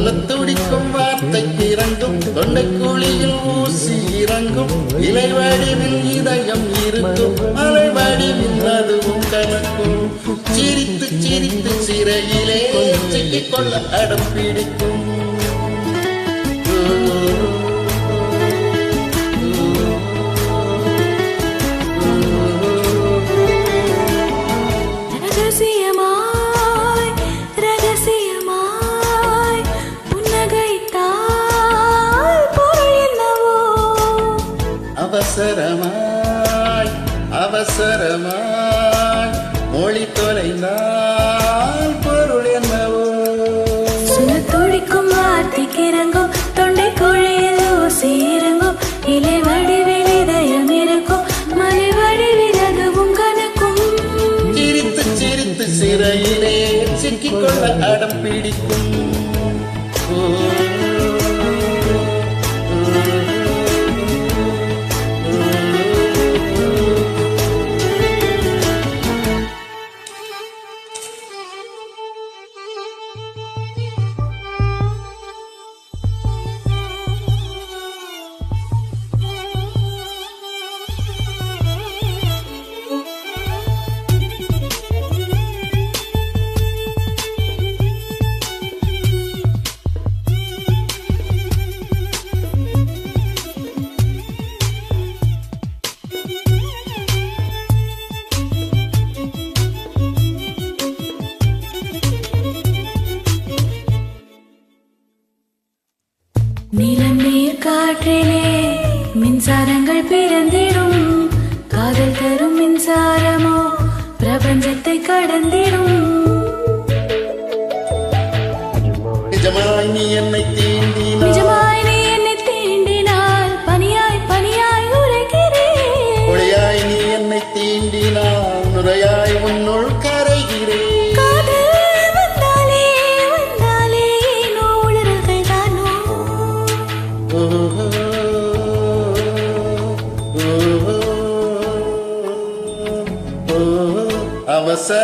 சொல்ல துடிக்கும் வார்த்தைக்கு இறங்கும் தொண்டை குழியில் ஊசி இறங்கும் இலை வடிவில் இதயம் இருக்கும் மலை வடிவில் அதுவும் கணக்கும் சிரித்து சிரித்து சிறையிலே சிக்கிக் கொள்ள அடம் பிடிக்கும் அவசரமாய் அவசரமாய் மொழி தொலைந்தால் பொருள் என்னவோ சொல்ல துடிக்கும் வார்த்தைக்கு இறங்கும் தொண்டை குழியில் ஊசி இறங்கும் இலை வடிவில் இதயம் இருக்கும் மலை வடிவில் அதுவும் கணக்கும் சிரித்து சிரித்து சிறையிலே சிக்கிக் கொள்ள அடம் பிடிக்கும் நீலம் நீர் காற்றிலே மின்சாரங்கள் பிறந்திடும் காதல் தரும் மின்சாரமோ பிரபஞ்சத்தை கடந்திடும் நிஜமாய் நீ என்னை தீண்டினாய் நிஜமாய் நீ என்னை தீண்டினால் பனியாய் பனியாய் உரைகிறேன் ஒளியாய் நீ என்னை தீண்டினாய் நுரையாய் உன்னுள் கரைகிறேன்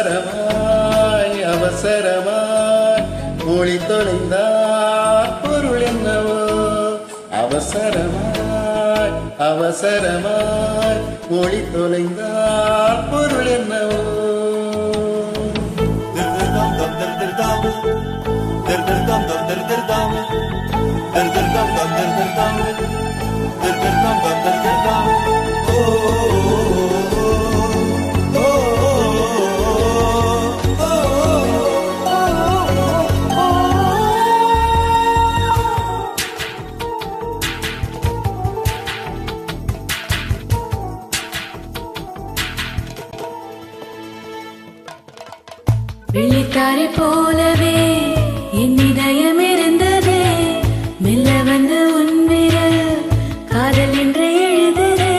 அவசரமாய் அவசரமாய் மொழி தொலைந்தால் பொருள் என்னவோ அவசரமாய் அவசரமாய் மொழி தொலைந்தால் பொருள் என்னவோ வெள்ளித்தாரை போலவே என் இதயம் இருந்தது மெல்ல வந்து உன் விரல் காதல் என்று எழுதுது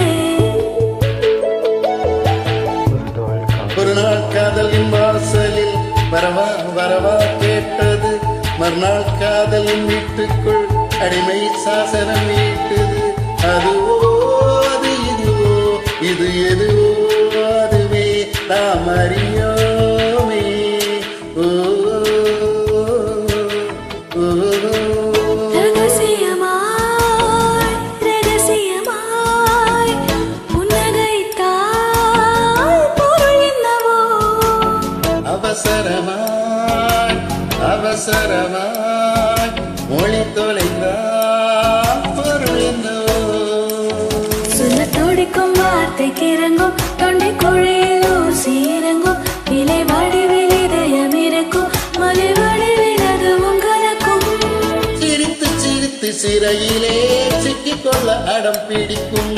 ஒரு நாள் காதலின் வாசலில் வரவா வரவா கேட்டது மறுநாள் காதலின் வீட்டுக்குள் அடிமை சாசனம் வீட்டுது அதுவோ அது இதுவோ இது எதுவோ அதுவே நாம் அறியோமே ரகசியமாய் ரகசியமாய் புன்னகைத்தால் பொருள் என்னவோ அவசரமாய் அவசரமாய் மொழி தொலைந்தால் பொருள் என்னவோ சொல்ல துடிக்கும் வார்த்தைக்கு இறங்கும் தொண்டை குழியில் ஊசி இறங்கும் இலை வடிவில் இதயம் இருக்கும் மலை வடிவில் அதுவும் கலக்கும் சிரித்து சிரித்து சிறையிலே சிக்கிக் கொள்ள அடம் பிடிக்கும்